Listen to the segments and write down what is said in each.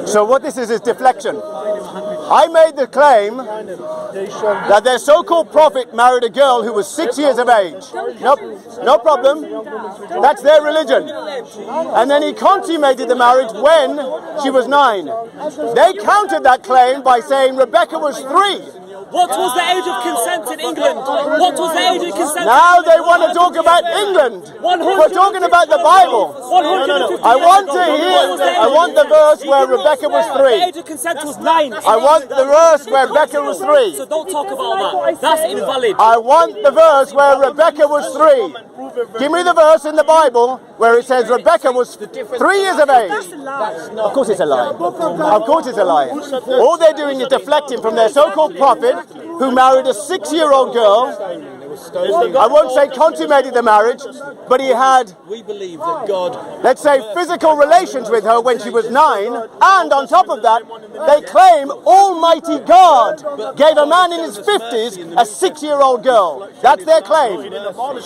So what this is deflection. I made the claim that their so-called prophet married a girl who was 6 years of age. Nope, no problem. That's their religion. And then he consummated the marriage when she was 9. They countered that claim by saying Rebecca was 3. What was the age of consent in England? What was the age of consent? Now they want to talk about England. We're talking about the Bible. I want the verse where Rebecca was 3. The age of consent was 9. I want the verse where Rebecca was 3. So don't talk about that. That's invalid. I want the verse where Rebecca was 3. Give me the verse in the Bible where it says Rebecca was 3 years of age. Of course it's a lie. Of course it's a lie. All they're doing is deflecting from their so-called prophet who married a 6-year-old girl. I won't say consummated the marriage, but he had, we believe that God, let's say, physical relations with her when she was 9, and on top of that, they claim Almighty God gave a man in his 50s a 6-year-old girl. That's their claim.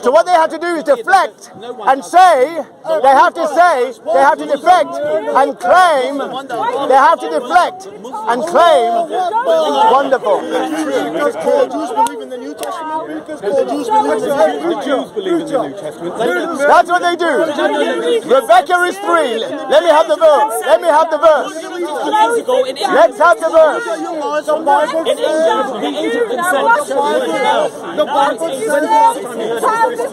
So what they have to do is deflect and say, they have to deflect and claim, they have to deflect and claim, wonderful. Because the Jews believe in the New Testament. The Jews believe in the New Testament. That's what they do. Rebecca is 3. Let me have the verse. Let me have the verse. Let's have the verse.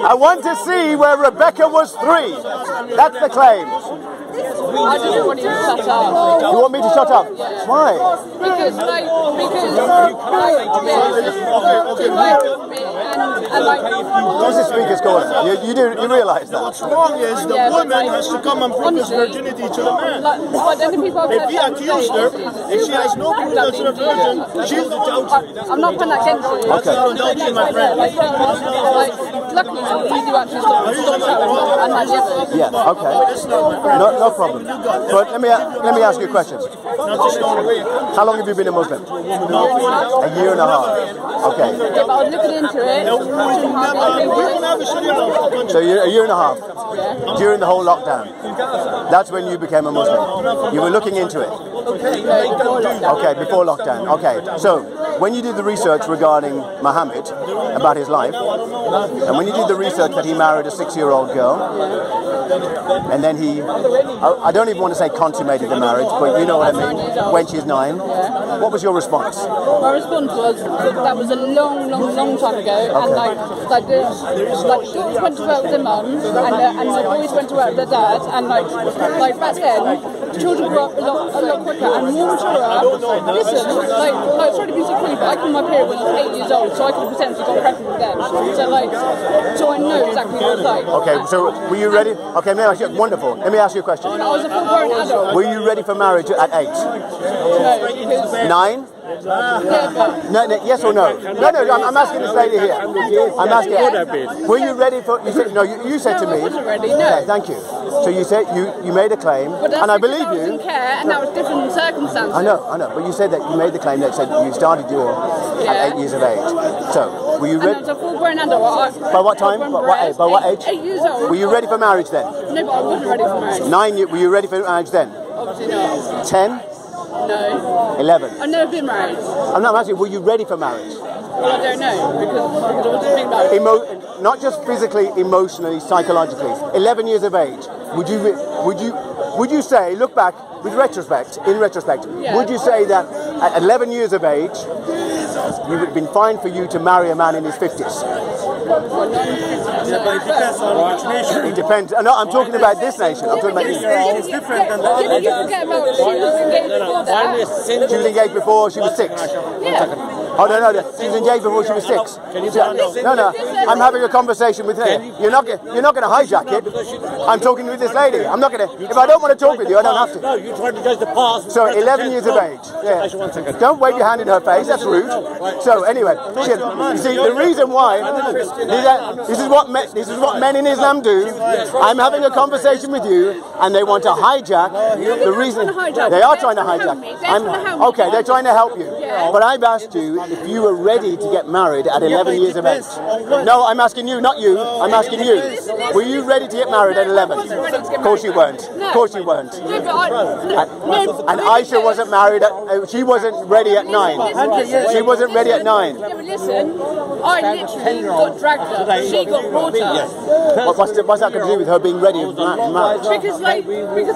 I want to see where Rebecca was 3. That's the claim. I just want you to shut up. You want me to shut up? Why? Because What's the speaker's calling? You realise that? What's wrong is the woman has to come and prove his virginity to the man. If he accused her, if she has no proof that she's a virgin, she's adultery. I'm not putting that against you. That's not adultery, my friend. Luckily, you do actually stop that. Yeah, okay. No problem. But let me ask you a question. How long have you been a Muslim? A year and a half. Okay. Yeah, but I was looking into it. So you're a year and a half during the whole lockdown. That's when you became a Muslim. You were looking into it. Okay, before lockdown. Okay. So when you did the research regarding Muhammad, about his life, and when you did the research that he married a 6-year-old girl, and then I don't even want to say consummated the marriage, but you know what I mean, when she's 9, what was your response? My response was that was a long time ago, and she went to work with her mum, and my boys went to work with their dad, and like back then, children grew up a lot quicker and more mature. Listen, sorry to be so crude, but I came my period when I was 8 years old, so I could potentially got pregnant with them. So I know exactly what it's like. Okay, so were you ready? Okay, wonderful. Let me ask you a question. I was a full-grown adult. Were you ready for marriage at 8? No, because 9? No, yes or no? No, I'm asking this lady here. I'm asking. Were you ready for? You said no. You said to me. I wasn't ready. No. Okay, thank you. So you said you made a claim, and I believe you. I didn't care, and that was different circumstances. I know. But you said that you made the claim that said you started at 8 years of age. So were you ready? And I was a full-grown adult. By what time? By what age? 8 years old. Were you ready for marriage then? No, but I wasn't ready for marriage. 9. Were you ready for marriage then? Obviously not. 10. No. 11. I've never been married. I'm not asking. Were you ready for marriage? Well, I don't know because I wasn't thinking about it. Not just physically, emotionally, psychologically. 11 years of age. Would you say, look back in retrospect, would you say that at 11 years of age, it would have been fine for you to marry a man in his 50s? It depends. No, I'm talking about this nation. I'm talking about you. It's different than that. You forget about she was engaged before that. She was engaged before she was 6. Yeah. Oh no, she was engaged before she was 6. No, I'm having a conversation with her. You're not going to hijack it. I'm talking with this lady. I'm not going to. If I don't want to talk with you, I don't have to. No, you tried to judge the past. So 11 years of age. Yeah. Don't wave your hand in her face. That's rude. So anyway, you see the reason why. This is what men in Islam do. I'm having a conversation with you, and they want to hijack the reason. They are trying to hijack. Okay, they're trying to help you. Yeah. But I've asked you if you were ready to get married at 11 years of age. No, I'm asking you, not you. I'm asking you. Were you ready to get married at 11? Of course you weren't. Of course you weren't. No, but And Aisha wasn't married at, she wasn't ready at 9. She wasn't ready at 9. Yeah, but listen, I literally got dragged her. She got brought up. What's that going to do with her being ready for marriage? Because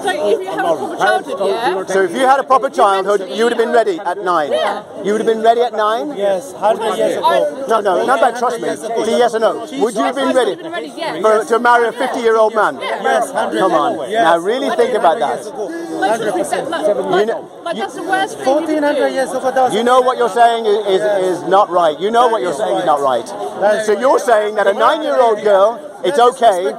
if you have a proper childhood, yeah. So if you had a proper childhood, you would have been ready at 9. Yeah. You would have been ready at 9? Yes, 100 years ago. No, not about trust me. It's a yes or no. Would you have been ready to marry a 50-year-old man? Yes, 100. Come on. Now really think about that. 100%. Like that's the worst thing. 1400 years ago. You know what you're saying is not right. You know what you're saying is not right. So you're saying that a 9-year-old girl, it's okay,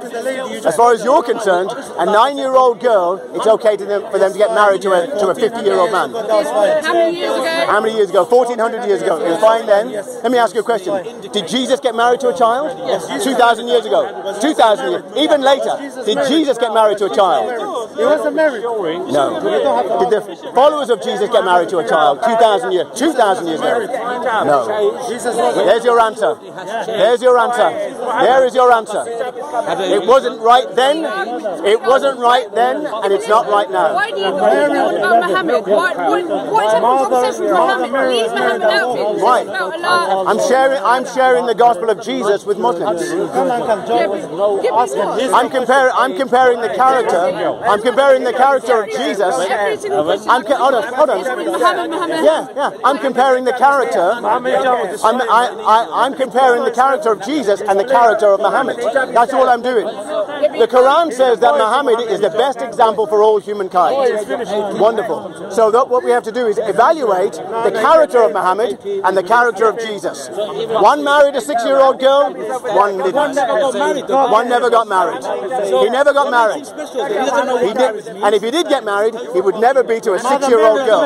as far as you're concerned, a 9-year-old girl, it's okay for them to get married to a 50-year-old man. How many years ago? How many years ago? 1400 years ago. It was fine then. Let me ask you a question. Did Jesus get married to a child? Yes. 2,000 years ago. 2,000 years. Even later. Did Jesus get married to a child? He wasn't married. No. Did the followers of Jesus get married to a child? 2,000 years. 2,000 years ago. No. There's your answer. There's your answer. There is your answer. It wasn't right then. It wasn't right then, and it's not right now. Why do you talk about Muhammad? What is everyone's obsession with Muhammad? Leave Muhammad out of it. Why? It's about Allah. I'm sharing the gospel of Jesus with Muslims. I'm comparing the character. I'm comparing the character of Jesus. Every single person. Hold on. Muhammad. Yeah. I'm comparing the character. I'm comparing the character of Jesus and the character of Muhammad. That's all I'm doing. The Quran says that Muhammad is the best example for all humankind. Wonderful. So what we have to do is evaluate the character of Muhammad and the character of Jesus. One married a 6-year-old girl, one didn't. One never got married. He never got married. He did, and if he did get married, he would never be to a 6-year-old girl.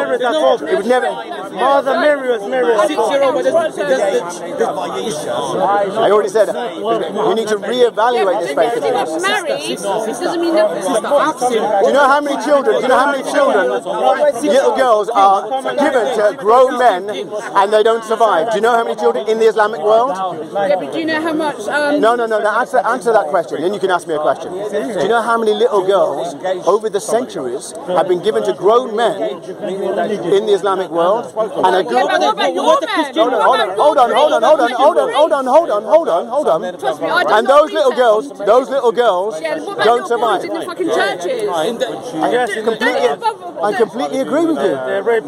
He would never. Mother Mary was married. 6-year-old. I already said we need to reevaluate this faith of ours. Married, it doesn't mean nothing. Do you know how many children? Little girls are given to grown men and they don't survive? Do you know how many children in the Islamic world? Yeah, but do you know how much? No. Answer that question. Then you can ask me a question. Do you know how many little girls over the centuries have been given to grown men in the Islamic world? And a girl. Hold on. And those little girls don't survive. In the fucking churches. I completely agree with you.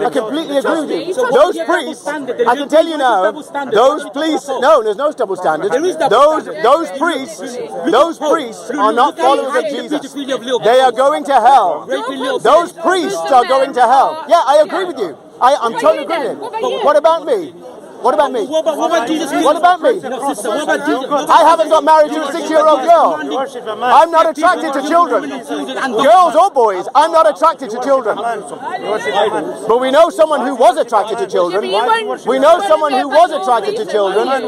I completely agree with you. Those priests, I can tell you now, those priests, no, there's no double standard. Those priests are not followers of Jesus. They are going to hell. Those priests are going to hell. Yeah, I agree with you. I'm totally agreeing. What about me? What about me? What about Jesus? What about me? I haven't got married to a 6-year-old girl. I'm not attracted to children. Girls or boys, I'm not attracted to children. But we know someone who was attracted to children. We know someone who was attracted to children. And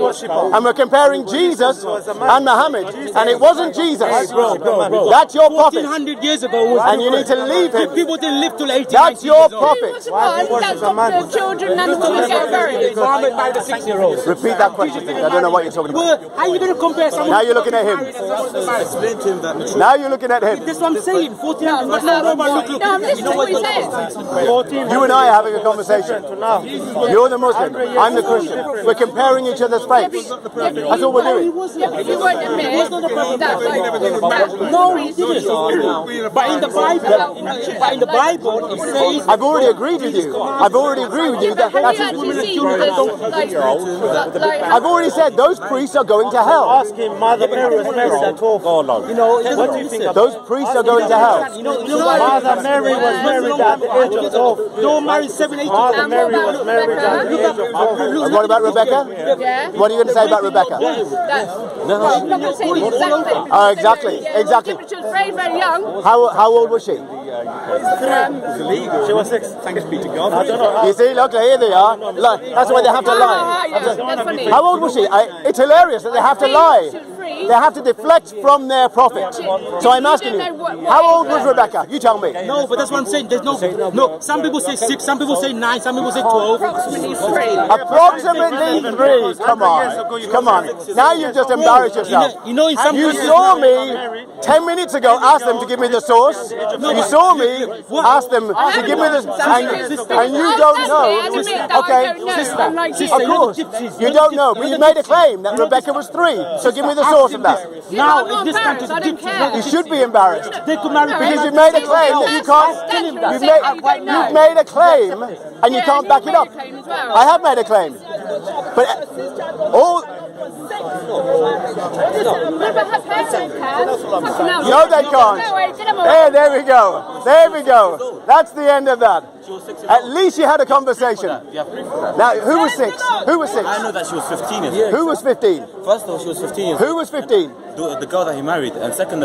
we're comparing Jesus and Muhammad. And it wasn't Jesus. That's your prophet. 1400 years ago. And you need to leave him. People didn't live till 80. That's your prophet. That's got the children and the women get married. The 6-year-old. Repeat that question. I don't know what you're talking about. How are you going to compare someone? Now you're looking at him. Now you're looking at him. That's what I'm saying. 14. No, I'm listening to what he says. You and I are having a conversation. You're the Muslim. I'm the Christian. We're comparing each other's faiths. That's all we're doing. If you won't admit that, No, he didn't. But in the Bible, it says. I've already agreed with you. I've already agreed with you. I've already said those priests are going to hell. Ask him, Mother Mary was married at 12. What do you think? Those priests are going to hell. Mother Mary was married at the age of 12. Don't marry 7, 8. Mother Mary was married at the age of 12. And what about Rebecca? yeah. What are you going to say about Rebecca? I'm not going to say exactly. Exactly. She was very, very young. How old was she? She was 6. Thanks be to God. I don't know. You see, look, here they are. That's why they have to lie. That's funny. How old was she? It's hilarious that they have to lie. She was 3. they have to deflect from their prophet. So I'm asking you, how old was Rebecca? You tell me. No, but that's what I'm saying. There's no. Some people say 6, some people say 9, some people say 12. Approximately 3. Approximately 3. Come on. Now you've just embarrassed yourself. You know, in some You countries- saw me 10 minutes ago ask them to give me the source. You saw me ask them to give me the, and you don't know. Okay, of course. You don't know, but you made a claim that Rebecca was 3. So give me the source of that. Now, in this country, the gypsies, You should be embarrassed. they could marry Because you've made a claim that you can't. You've made a claim and you can't back it up. I have made a claim, but all. No, they can't. There we go. There we go. That's the end of that. At least you had a conversation. Now, who was 6? Who was 6? I know that she was 15 years old. Who was 15? First of all, she was 15 years old. Who was 15? The girl that he married, and second.